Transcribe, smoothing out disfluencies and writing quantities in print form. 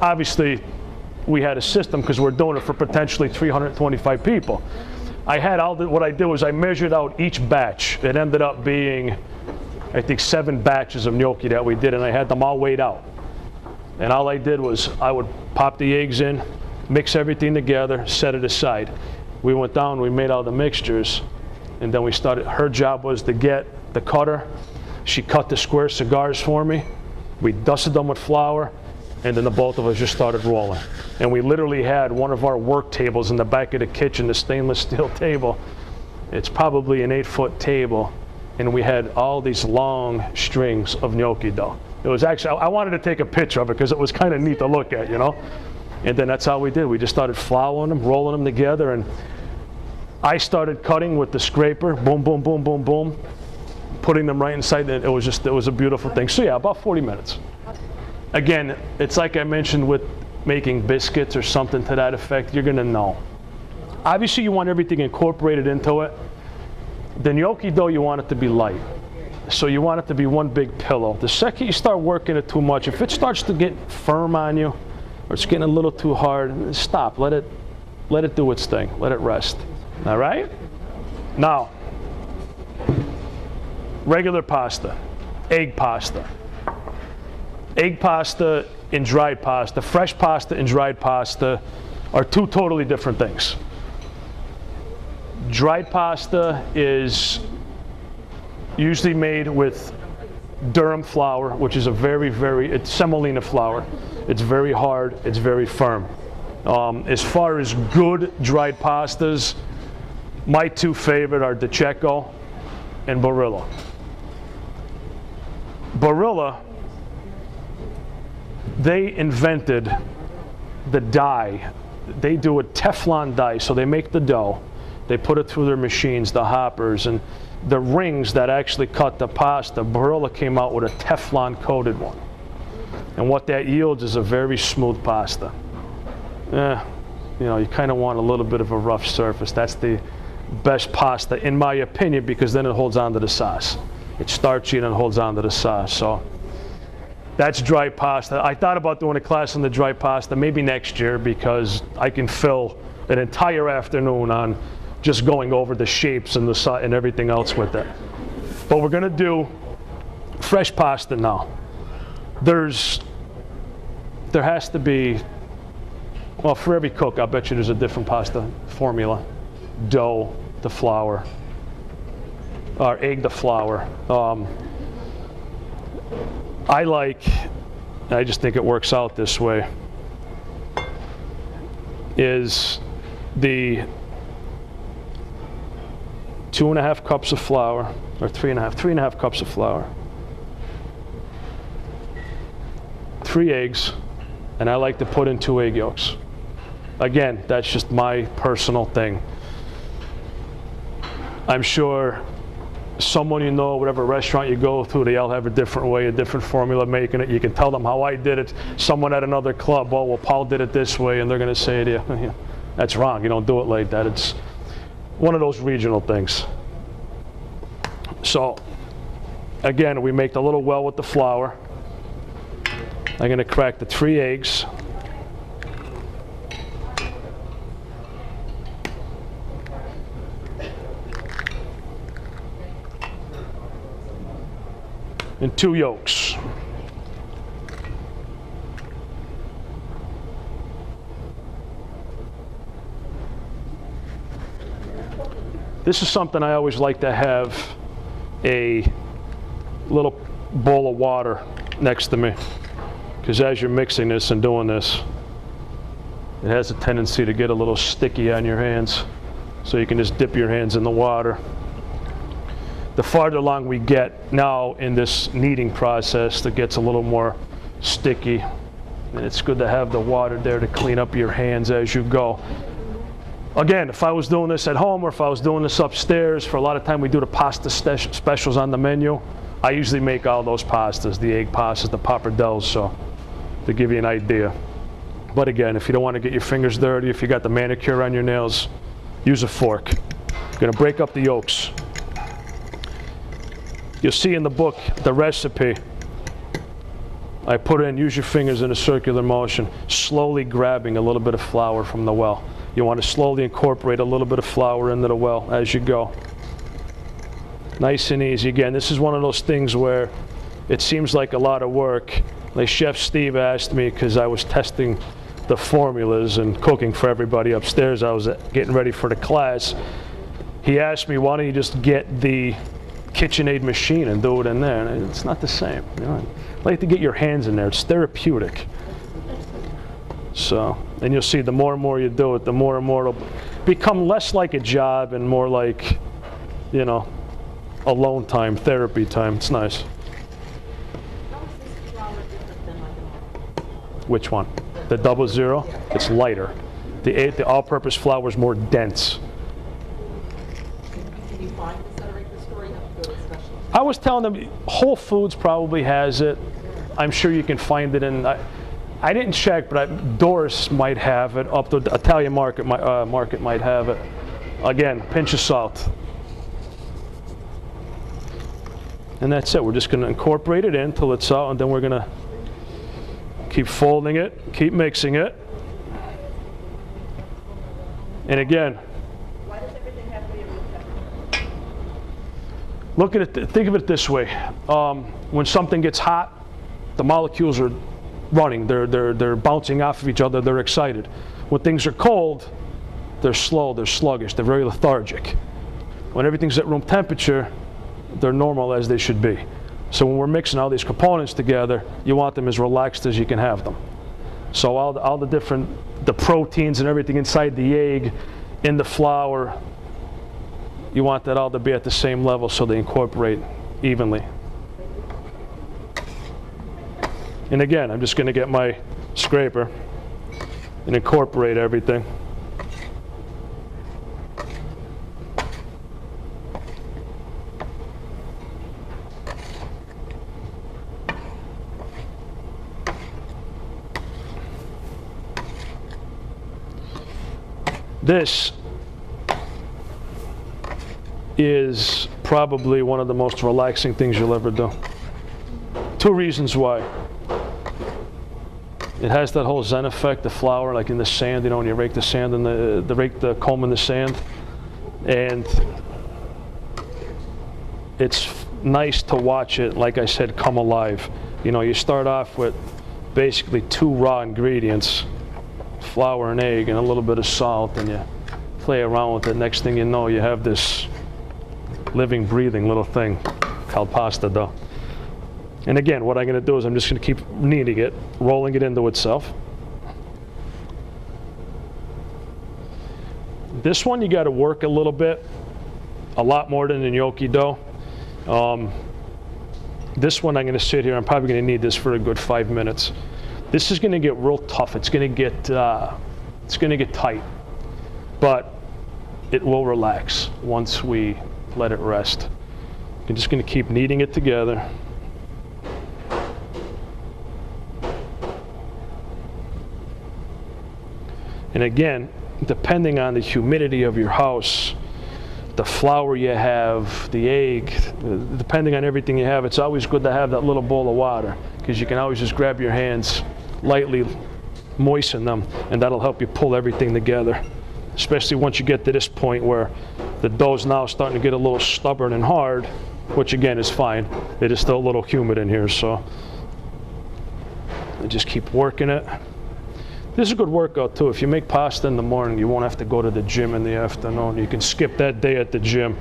Obviously, we had a system because we're doing it for potentially 325 people. I had what I did was I measured out each batch. It ended up being, I think, 7 batches of gnocchi that we did, and I had them all weighed out. And all I did was I would pop the eggs in, mix everything together, set it aside. We went down, we made all the mixtures, and then we started. Her job was to get the cutter. She cut the square cigars for me. We dusted them with flour, and then the both of us just started rolling. And we literally had one of our work tables in the back of the kitchen, the stainless steel table. It's probably an 8-foot table, and we had all these long strings of gnocchi dough. It was actually, I wanted to take a picture of it because it was kind of neat to look at, you know? And then that's how we did. We just started flouring them, rolling them together, and I started cutting with the scraper, boom, boom, boom, boom, boom, putting them right inside. It was a beautiful thing. So yeah, about 40 minutes. Again, it's like I mentioned with making biscuits or something to that effect, you're gonna know. Obviously you want everything incorporated into it. The gnocchi dough, you want it to be light. So you want it to be one big pillow. The second you start working it too much, if it starts to get firm on you, or it's getting a little too hard, stop, let it do its thing, let it rest, all right? Now, regular pasta, egg pasta. Egg pasta and dried pasta, fresh pasta and dried pasta are 2 totally different things. Dried pasta is usually made with durum flour, which is it's semolina flour. It's very hard, it's very firm. As far as good dried pastas, my 2 favorite are De Cecco and Barilla. Barilla, they invented the die. They do a Teflon die, so they make the dough, they put it through their machines, the hoppers, and the rings that actually cut the pasta. Barilla came out with a Teflon coated one. And what that yields is a very smooth pasta. You know, you kind of want a little bit of a rough surface. That's the best pasta, in my opinion, because then it holds on to the sauce. It's starchy and it holds on to the sauce. So that's dry pasta. I thought about doing a class on the dry pasta maybe next year because I can fill an entire afternoon on just going over the shapes and the and everything else with it. But we're gonna do fresh pasta now. There has to be, well, for every cook, I bet you there's a different pasta formula. Dough to flour, or egg to flour. I just think it works out this way, is the 2.5 cups of flour, or 3.5 cups of flour, 3 eggs, and I like to put in 2 egg yolks. Again, that's just my personal thing. I'm sure someone you know, whatever restaurant you go to, they all have a different way, a different formula making it. You can tell them how I did it. Someone at another club, oh, well, Paul did it this way, and they're going to say to you, that's wrong, you don't do it like that. It's one of those regional things. So, again, we make the little well with the flour. I'm going to crack the 3 eggs. And 2 yolks. This is something I always like to have a little bowl of water next to me, because as you're mixing this and doing this, it has a tendency to get a little sticky on your hands, so you can just dip your hands in the water. The farther along we get now in this kneading process, it gets a little more sticky, and it's good to have the water there to clean up your hands as you go. Again, if I was doing this at home or if I was doing this upstairs, for a lot of time we do the pasta specials on the menu, I usually make all those pastas, the egg pastas, the pappardelles, so to give you an idea. But again, if you don't want to get your fingers dirty, if you got the manicure on your nails, use a fork. You're going to break up the yolks. You'll see in the book, the recipe, I put in, use your fingers in a circular motion, slowly grabbing a little bit of flour from the well. You want to slowly incorporate a little bit of flour into the well as you go. Nice and easy. Again, this is one of those things where it seems like a lot of work. Like Chef Steve asked me, because I was testing the formulas and cooking for everybody upstairs. I was getting ready for the class. He asked me, why don't you just get the KitchenAid machine and do it in there? And it's not the same. You know? I like to get your hands in there. It's therapeutic. So, and you'll see the more and more you do it, the more and more it'll become less like a job and more like, you know, alone time, therapy time. It's nice. How is this flour different than like a normal? Which one? The 00? It's lighter. The all-purpose flour is more dense. Can you find this at a regular store? You have to go to a specialist. I was telling them Whole Foods probably has it. I'm sure you can find it in. I didn't check, but Doris might have it. Up the Italian market might have it. Again, pinch of salt. And that's it. We're just going to incorporate it in until it's out, and then we're going to keep folding it, keep mixing it. And again, Why does everything have to be a room temperature? look at it. Think of it this way: when something gets hot, the molecules are running. They're bouncing off of each other. They're excited. When things are cold, they're slow. They're sluggish. They're very lethargic. When everything's at room temperature, they're normal as they should be. So when we're mixing all these components together, you want them as relaxed as you can have them. So all the different, the proteins and everything inside the egg, in the flour, you want that all to be at the same level so they incorporate evenly. And again, I'm just going to get my scraper and incorporate everything. This is probably one of the most relaxing things you'll ever do. Two reasons why. It has that whole Zen effect, the flour, like in the sand, you know, when you rake the sand and rake the comb in the sand. And it's nice to watch it, like I said, come alive. You know, you start off with basically 2 raw ingredients, flour and egg and a little bit of salt, and you play around with it. Next thing you know, you have this living, breathing little thing called pasta dough. And again, what I'm going to do is I'm just going to keep kneading it, rolling it into itself. This one you got to work a little bit, a lot more than the gnocchi dough. This one I'm going to sit here. I'm probably going to need this for a good 5 minutes. This is going to get real tough. It's going to get tight, but it will relax once we let it rest. I'm just going to keep kneading it together. And again, depending on the humidity of your house, the flour you have, the egg, depending on everything you have, it's always good to have that little bowl of water, because you can always just grab your hands, lightly moisten them, and that'll help you pull everything together. Especially once you get to this point where the dough's now starting to get a little stubborn and hard, which again is fine. It is still a little humid in here, so I just keep working it. This is a good workout too. If you make pasta in the morning, you won't have to go to the gym in the afternoon. You can skip that day at the gym.